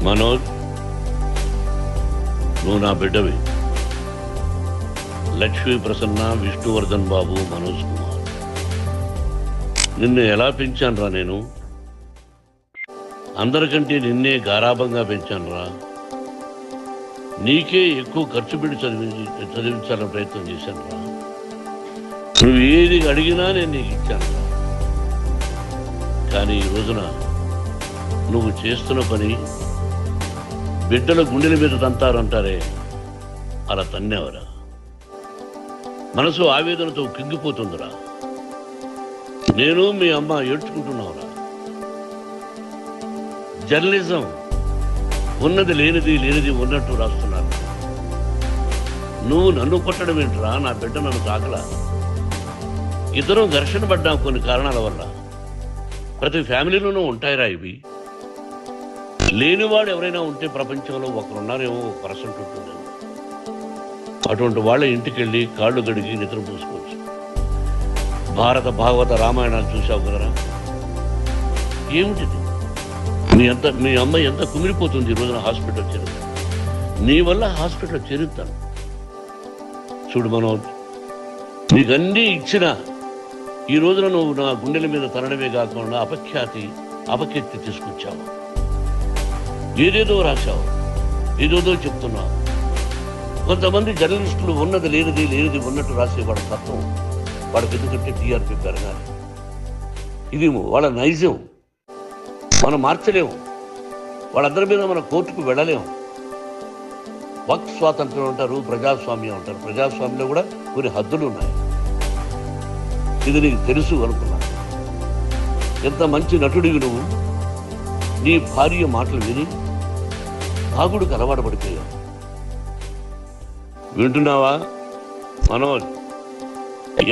మనోజ్, నువ్వు నా బిడ్డవి. లక్ష్మీ ప్రసన్న, విష్ణువర్ధన్ బాబు, మనోజ్ కుమార్. నిన్ను ఎలా పెంచానురా నేను? అందరికంటే నిన్నే గారాభంగా పెంచానురా. నీకే ఎక్కువ ఖర్చు పెట్టి చదివించాలని ప్రయత్నం చేశానురా. నువ్వు ఏది అడిగినా నేను నీకు ఇచ్చానురా. కానీ ఈ రోజున నువ్వు చేస్తున్న పని బిడ్డల గుండెల మీద తంతారంటారే, అలా తన్నేవరా. మనసు ఆవేదనతో కింగిపోతుందిరా. నేను మీ అమ్మ ఏడ్చుకుంటున్నావురా. జర్నలిజం ఉన్నది లేనిది, లేనిది ఉన్నట్టు రాస్తున్నారు. నువ్వు నన్ను కొట్టడం ఏంట్రా? నా బిడ్డ నన్ను తాకలా. ఇద్దరం ఘర్షణ పడ్డాం కొన్ని కారణాల వల్ల. ప్రతి ఫ్యామిలీలోనూ ఉంటాయిరా ఇవి. లేనివాడు ఎవరైనా ఉంటే ప్రపంచంలో ఒకరున్నారేమో, 1% ఉంటుందేమో. అటువంటి వాళ్ళ ఇంటికి వెళ్ళి కాళ్ళు గడిగి నిద్ర పూసుకోవచ్చు. భారత భాగవత రామాయణాలు చూసావు కదరా. ఏమిటిది? మీ అమ్మ ఎంత కుమిలిపోతుంది ఈ రోజున హాస్పిటల్ చేరుతా. నీ వల్ల హాస్పిటల్ చేరుతాను. చూడు మనోజ్, నీకన్నీ ఇచ్చిన ఈ రోజున నువ్వు నా గుండెల మీద తనడమే కాకుండా అపకీర్తి తీసుకొచ్చావు. ఏదేదో రాశావు, ఏదేదో చెప్తున్నావు. కొంతమంది జర్నలిస్టులు ఉన్నది లేనిది, లేనిది ఉన్నట్టు రాసేవాడు తత్వం. వాడికి ఎందుకంటే టీఆర్పీ పెరగాలి. ఇది వాళ్ళ నైజం. మనం మార్చలేము. వాళ్ళందరి మీద మన కోర్టుకు వెళ్ళలేము. వక్ స్వాతంత్రం అంటారు, ప్రజాస్వామ్యం అంటారు. ప్రజాస్వామ్యంలో కూడా కొన్ని హద్దులు ఉన్నాయి. ఇది నీకు తెలుసు అనుకున్నా. ఎంత మంచి నటుడివి నువ్వు. నీ భార్య మాటలు విని తాగుడికి అలవాటు పడిపోయావు. వింటున్నావా మనోజ్?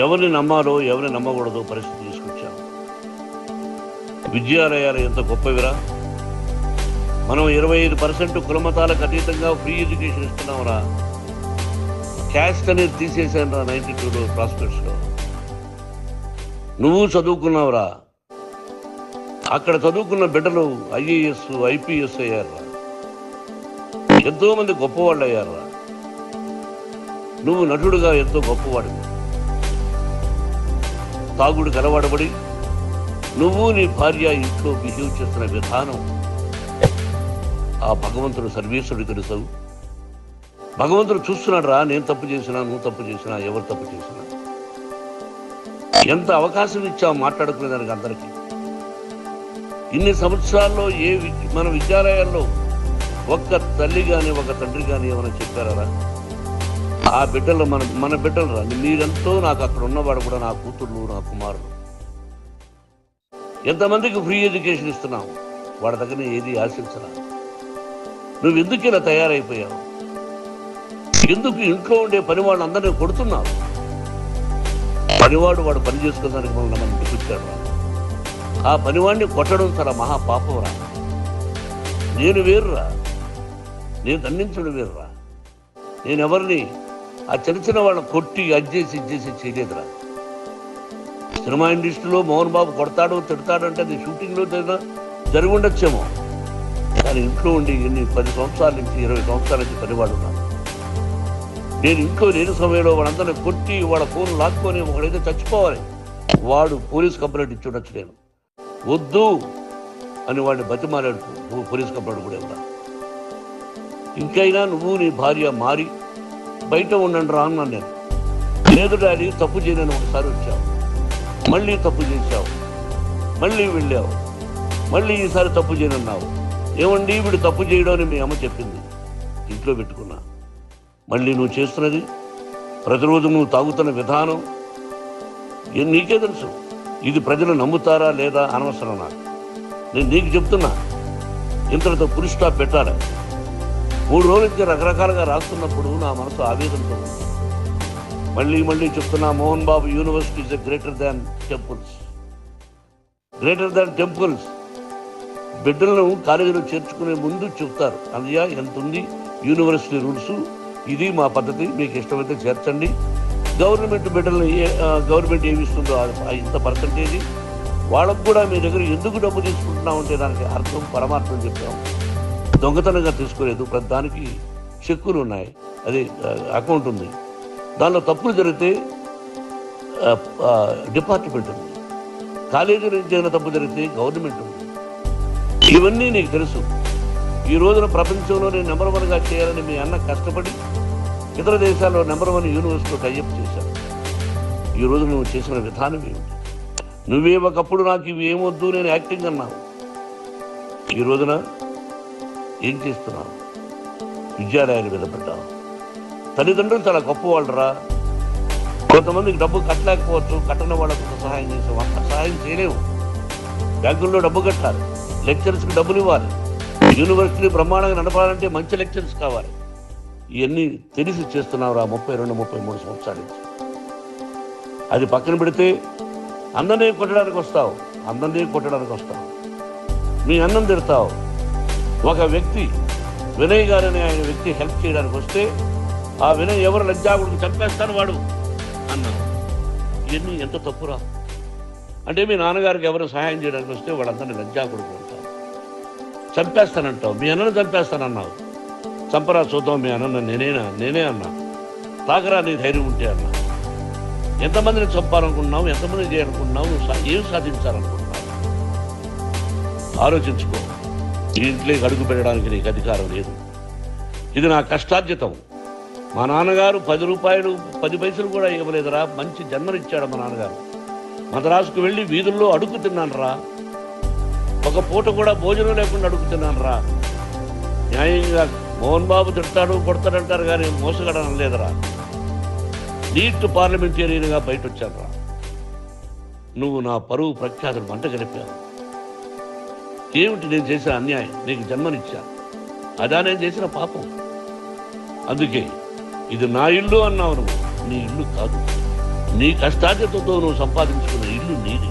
ఎవరిని నమ్మాలో ఎవరిని నమ్మకూడదో పరిస్థితి తీసుకొచ్చావు. విద్యాలయాలు ఎంత గొప్పవిరా. మనం 25% కులమతాలకు అతీతంగా ఫ్రీ ఎడ్యుకేషన్ ఇస్తున్నావురా. క్యాస్ట్ అనేది తీసేసాను రా 92లో ప్రాస్పెక్ట్స్లో. నువ్వు చదువుకున్నావురా. అక్కడ చదువుకున్న బిడ్డలు IAS, IPS అయ్యారా. ఎంతో మంది గొప్పవాళ్ళు అయ్యారా. నువ్వు నటుడుగా ఎంతో గొప్పవాడివి. తాగుడికి అలవాటుపడి నువ్వు నీ భార్య ఇంట్లో బిహేవ్ చేస్తున్న విధానం ఆ భగవంతుడు సర్వేశ్వరుడు తెలుసు. భగవంతుడు చూస్తున్నాడు రా. నేను తప్పు చేసినా, నువ్వు తప్పు చేసినా, ఎవరు తప్పు చేసినా. ఎంత అవకాశం ఇచ్చావు మాట్లాడుకునే దానికి అందరికీ. ఇన్ని సంవత్సరాల్లో మన విద్యాలయాల్లో ఒక్క తల్లి కానీ ఒక తండ్రి కానీ ఏమైనా చెప్పారా? ఆ బిడ్డలు మన బిడ్డలు రా. మీరెంతో నాకు అక్కడ ఉన్నవాడు కూడా నా కూతుర్లు, నా కుమారులు. ఎంతమందికి ఫ్రీ ఎడ్యుకేషన్ ఇస్తున్నావు. వాడి దగ్గర ఏది ఆశించరా. నువ్వు ఎందుకు ఇలా తయారైపోయావు? ఎందుకు ఇంట్లో ఉండే పని వాళ్ళందరినీ కొడుతున్నావు? పనివాడు వాడు పని చేసుకోవడానికి మన ఇంటికి వచ్చాడు. ఆ పనివాడిని కొట్టడం చాలా మహాపాపం రా. నేను వేరురా. నేను దండించడం వేరురా. నేను ఎవరిని ఆ చిన్న చిన్న వాళ్ళని కొట్టి ఇచ్చేసి చేయలేదురా. సినిమా ఇండస్ట్రీలో మోహన్ బాబు కొడతాడు, తిడతాడు అంటే అది షూటింగ్లో జరిగి ఉండొచ్చేమో. కానీ ఇంట్లో ఉండి 10 సంవత్సరాల నుంచి 20 సంవత్సరాల నుంచి పనివాడు ఉన్నాను. నేను ఇంట్లో లేని సమయంలో వాళ్ళందరినీ కొట్టి వాళ్ళ ఫోన్ లాక్కొని ఒకడైతే చచ్చిపోవాలి. వాడు పోలీస్ కంప్లైంట్ ఇచ్చి ఉండొచ్చు. నేను వద్దు అని వాడిని బతిమాలాడు. నువ్వు పోలీస్ కంప్లైంట్ కూడా ఇవ్వడా. ఇంకైనా నువ్వు నీ భార్య మారి బయట ఉండండి రా అన్నాను నేను. లేదు డాడీ, తప్పు చేయనని ఒకసారి వచ్చావు, మళ్ళీ తప్పు చేశావు, మళ్ళీ వెళ్ళావు, మళ్ళీ ఈసారి తప్పు చేయనన్నావు. ఏమండి వీడు తప్పు చేయడం అని మీ అమ్మ చెప్పింది. ఇంట్లో పెట్టుకున్నా. మళ్ళీ నువ్వు చేస్తున్నది, ప్రతిరోజు నువ్వు తాగుతున్న విధానం నీకే తెలుసు. ఇది ప్రజలు నమ్ముతారా లేదా అనవసరం నాకు. నేను నీకు చెప్తున్నా, ఇంతటితో పులి స్టాప్ పెట్టాలి. 3 రోజుల నుంచి రకరకాలుగా రాస్తున్నప్పుడు నా మనసు ఆవేదనతో ఉంది. మళ్ళీ చెప్తున్నా, Mohan Babu university is greater than temples. Greater than temples. బిడ్డలను కాలేజీలో చేర్చుకునే ముందు చెప్తారు, అన్నయ్య ఎంత ఉంది యూనివర్సిటీ రూల్స్, ఇది మా పద్ధతి, మీకు ఇష్టమైతే చేర్చండి. గవర్నమెంట్ బిడ్డలను గవర్నమెంట్ ఏమి ఇస్తుందో ఇంత దొంగతనంగా తీసుకోలేదు, ప్రతిదానికి చెక్కులు ఉన్నాయి, అది అకౌంట్ ఉంది. దానిలో తప్పులు జరిగితే డిపార్ట్మెంట్ ఉంది, కాలేజీ నుంచి ఏదైనా తప్పు జరిగితే గవర్నమెంట్ ఉంది. ఇవన్నీ నీకు తెలుసు. ఈ రోజున ప్రపంచంలో నేను నెంబర్ 1గా చేయాలని మీ అన్న కష్టపడి ఇతర దేశాల్లో నెంబర్ 1 యూనివర్సిటీలో టైఅప్ చేశాను. ఈ రోజు నువ్వు చేసిన విధానం ఏమిటి? నువ్వే ఒకప్పుడు నాకు ఇవి ఏమొద్దు, నేను యాక్టింగ్ అన్నావు. ఈ రోజున ఏం చేస్తున్నావు? విద్యాలయాలు మీద పెట్టావు. తల్లిదండ్రులు చాలా గొప్పవాళ్ళరా. కొంతమందికి డబ్బు కట్టలేకపోవచ్చు, కట్టని వాళ్ళకు సహాయం చేసావు, అంత సహాయం చేయలేవు. బ్యాంకుల్లో డబ్బు కట్టాలి, లెక్చర్స్కి డబ్బులు ఇవ్వాలి, యూనివర్సిటీ బ్రహ్మాండంగా నడపాలంటే మంచి లెక్చర్స్ కావాలి. ఇవన్నీ తెలిసి చేస్తున్నావురా 32-33 సంవత్సరాల నుంచి. అది పక్కన పెడితే అందరినీ కొట్టడానికి వస్తావు, మీ అన్నం తిడతావు. ఒక వ్యక్తి వినయ్ గారని ఆయన వ్యక్తి హెల్ప్ చేయడానికి వస్తే ఆ వినయ్ ఎవరు లజ్జాగుడికి చంపేస్తాను వాడు అన్నావు. ఇవన్నీ ఎంత తప్పురా? అంటే మీ నాన్నగారికి ఎవరు సహాయం చేయడానికి వస్తే వాళ్ళందరినీ లజ్జాగుడికి అంటావు, చంపేస్తానంటావు. మీ అన్నను చంపేస్తానన్నావు. చంపరా చూద్దాం మీ అన్న, నేనే అన్నా. తాకరా నీ ధైర్యం ఉంటే అన్నా. ఎంతమందిని చంపాలనుకుంటున్నావు, ఎంతమంది చేయాలనుకుంటున్నావు, ఏం సాధించాలనుకుంటున్నావు? ఆలోచించుకో. ఈ ఇంట్లోకి అడుగు పెట్టడానికి నీకు అధికారం లేదు. ఇది నా కష్టార్జితం. మా నాన్నగారు 10 రూపాయలు 10 పైసలు కూడా ఇవ్వలేదురా. మంచి జన్మనిచ్చాడు మా నాన్నగారు. మద్రాసుకు వెళ్ళి వీధుల్లో అడుగు తిన్నాను రా. ఒక పూట కూడా భోజనం లేకుండా అడుగు తిన్నాను రా. న్యాయంగా మోహన్ బాబు తిడతాడు కొడతాడంటారు కానీ మోసగడం లేదురా. నీట్ పార్లమెంటేరియన్గా బయట వచ్చాను రా. నువ్వు నా పరువు ప్రఖ్యాతులు మంట గడిపావు. ఏమిటి నేను చేసిన అన్యాయం? నీకు జన్మనిచ్చా, అదా నేను చేసిన పాపం. అందుకే ఇది నా ఇల్లు అన్నావు. నువ్వు నీ ఇల్లు కాదు, నీ కష్టార్జితంతో నువ్వు సంపాదించుకున్న ఇల్లు నీది.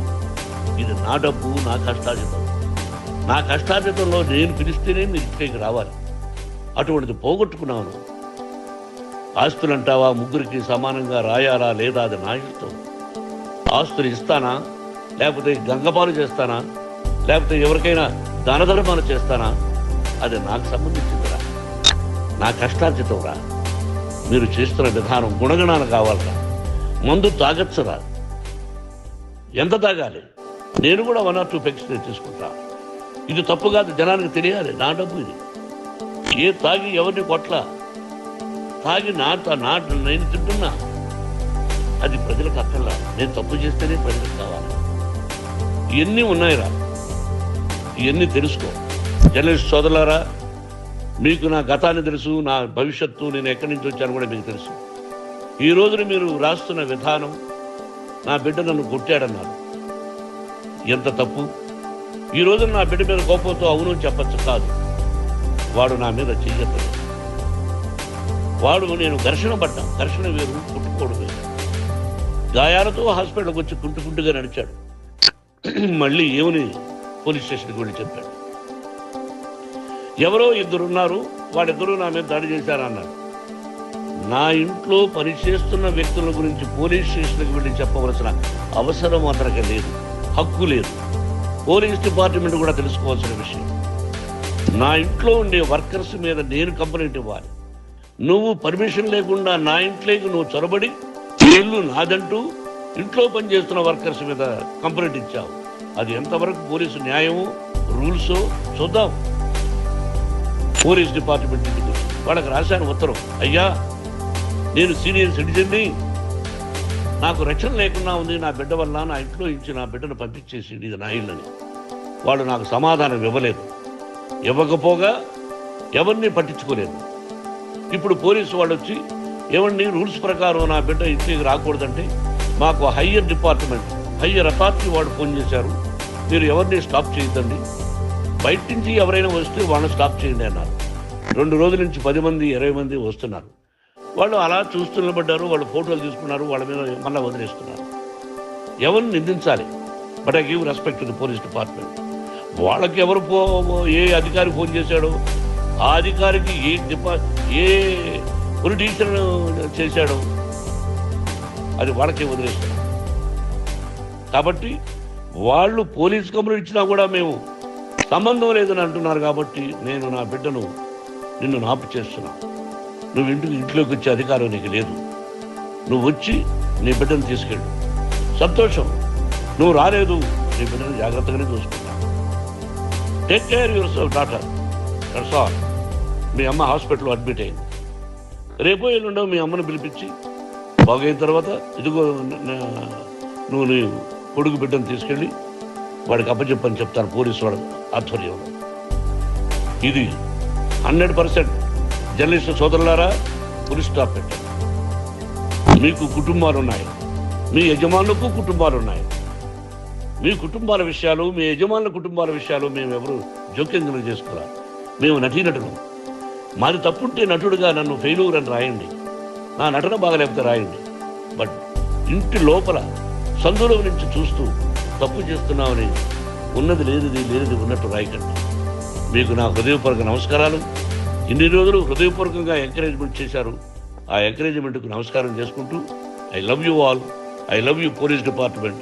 ఇది నా డబ్బు, నా కష్టార్జితం. నా కష్టార్జితంలో నేను పిలిస్తేనే మీరు ఇంటికి రావాలి. అటువంటిది పోగొట్టుకున్నావు నువ్వు. ఆస్తులు అంటావా? ముగ్గురికి సమానంగా రాయాలా లేదా అది నా ఇష్టం. ఆస్తులు ఇస్తానా, లేకపోతే గంగపాలు చేస్తానా, లేకపోతే ఎవరికైనా దానధర్మాలు చేస్తానా, అది నాకు సంబంధించిందిరా. నా కష్టార్జితం రా. మీరు చేస్తున్న విధానం గుణగణాలు కావాలరా. మందు తాగచ్చురా. ఎంత తాగాలి? నేను కూడా 1 or 2 పెగ్స్ తీసుకుంటా. ఇది తప్పు కాదు, జనానికి తెలియాలి. నా డబ్బు ఇది. ఏ తాగి ఎవరిని కొట్లా, తాగి నేను తింటున్నా. అది ప్రజలకు అక్కర్లా. నేను తప్పు చేస్తేనే ప్రజలకు కావాలి. ఇవన్నీ ఉన్నాయిరా, ఇవన్నీ తెలుసుకో. జర్నలిస్ట్ సోదరులారా, మీకు నా గతాన్ని తెలుసు, నా భవిష్యత్తు, నేను ఎక్కడి నుంచి వచ్చాను కూడా మీకు తెలుసు. ఈ రోజున మీరు రాస్తున్న విధానం, నా బిడ్డ నన్ను కొట్టాడన్నారు. ఎంత తప్పు! ఈ రోజున నా బిడ్డ మీద కోపంతో అవును చెప్పచ్చు కాదు. వాడు నా మీద చెయ్యలేదు. వాడు నేను ఘర్షణ పడ్డా. ఘర్షణ వేరు, కుట్టుకోవడం వేరు. గాయాలతో హాస్పిటల్కి వచ్చి కుంటుకుంటుగా నడిచాడు. మళ్ళీ ఏమని పోలీస్ స్టేషన్కి వెళ్ళి చెప్పాడు. ఎవరో 2 ఉన్నారు, వాళ్ళిద్దరూ నా మీద దాడి చేశారన్నాడు. నా ఇంట్లో పనిచేస్తున్న వ్యక్తుల గురించి పోలీస్ స్టేషన్కి వెళ్ళి చెప్పవలసిన అవసరం అతనికి లేదు, హక్కు లేదు. పోలీస్ డిపార్ట్మెంట్ కూడా తెలుసుకోవాల్సిన విషయం. నా ఇంట్లో ఉండే వర్కర్స్ మీద నేను కంప్లైంట్ ఇవ్వాలి. నువ్వు పర్మిషన్ లేకుండా నా ఇంట్లోకి నువ్వు చొరబడి ఇల్లు నాదంటూ ఇంట్లో పనిచేస్తున్న వర్కర్స్ మీద కంప్లైంట్ ఇచ్చావు. అది ఎంతవరకు పోలీసు న్యాయమో రూల్సో చూద్దాం. పోలీస్ డిపార్ట్మెంట్ వాళ్ళకి రాశాను ఉత్తరం, అయ్యా నేను సీనియర్ సిటిజన్ని, నాకు రక్షణ లేకుండా ఉంది, నా బిడ్డ వల్ల నా ఇంట్లో ఇచ్చి నా బిడ్డను పంపించేసి ఇది నా ఇల్లని. వాళ్ళు నాకు సమాధానం ఇవ్వలేదు. ఇవ్వకపోగా ఎవరిని పట్టించుకోలేదు. ఇప్పుడు పోలీసు వాళ్ళు వచ్చి ఏమండి రూల్స్ ప్రకారం నా బిడ్డ ఇంటికి రాకూడదంటే మాకు హయ్యర్ డిపార్ట్మెంట్, హయ్యర్ అథారిటీ వాళ్ళు ఫోన్ చేశారు, మీరు ఎవరిని స్టాప్ చేయొద్దండి, బయట నుంచి ఎవరైనా వస్తే వాళ్ళని స్టాప్ చేయండి అన్నారు. 2 రోజుల నుంచి 10 మంది 20 మంది వస్తున్నారు. వాళ్ళు అలా చూస్తూ నిలబడ్డారు. వాళ్ళు ఫోటోలు తీసుకున్నారు, వాళ్ళ మీద మళ్ళీ వదిలేస్తున్నారు. ఎవరిని నిందించాలి? But I give respect to the police department. వాళ్ళకి ఎవరు ఏ అధికారి ఫోన్ చేశాడో, ఆ అధికారికి ఏ పొలిటీషియన్ చేశాడో అది వాళ్ళకే వదిలేస్తున్నారు. కాబట్టి వాళ్ళు పోలీస్ కంప్లైంట్ ఇచ్చినా కూడా మేము సంబంధం లేదని అంటున్నారు కాబట్టి నేను నా బిడ్డను నిన్ను నాపు చేస్తున్నాను. నువ్వు ఇంట్లోకి వచ్చే అధికారం నీకు లేదు. నువ్వు వచ్చి నీ బిడ్డను తీసుకెళ్ళు. సంతోషం, నువ్వు రాలేదు, నీ బిడ్డను జాగ్రత్తగానే చూసుకుంటాను. Take care yourself daughter, that's all. మీ అమ్మ హాస్పిటల్లో అడ్మిట్ అయింది. రేపో ఎల్లుండో మీ అమ్మను పిలిపించి బాగైన తర్వాత ఇదిగో నువ్వు నీ కొడుకు బిడ్డను తీసుకెళ్ళి వాడికి అప్పచెప్పని చెప్తాను పోలీసు వాడు ఆధ్వర్యంలో. ఇది 100% జర్నలిస్టు సోదరులారా, ఫుల్ స్టాప్ పెట్టండి. మీకు కుటుంబాలు ఉన్నాయి, మీ యజమానులకు కుటుంబాలు ఉన్నాయి. మీ కుటుంబాల విషయాలు, మీ యజమానుల కుటుంబాల విషయాలు మేమెవరు జోక్యం చేసుకోవాలి. మేము నటీనటులు. మాది తప్పుంటే నటుడుగా నన్ను ఫెయిల్యూర్ అని రాయండి, నా నటన బాగలేకపోతే రాయండి. బట్ ఇంటి లోపల సందులో నుంచి చూస్తూ తప్పు చేస్తున్నామని ఉన్నది లేనిది ఉన్నట్టు రాయకండి. మీకు నా హృదయపూర్వక నమస్కారాలు. ఇన్ని రోజులు హృదయపూర్వకంగా ఎంకరేజ్మెంట్ చేశారు. ఆ ఎంకరేజ్మెంట్కు నమస్కారం చేసుకుంటూ I love you all. I love you police department.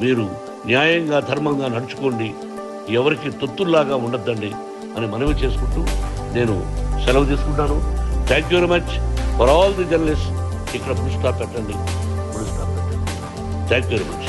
మీరు న్యాయంగా ధర్మంగా నడుచుకోండి, ఎవరికి తొత్తుల్లాగా ఉండొద్దండి అని మనవి చేసుకుంటూ నేను సెలవు తీసుకుంటాను. Thank you very much for all the journalist. ఇక్కడ ఫుల్ స్టాప్ పెట్టండి. Thank you very much.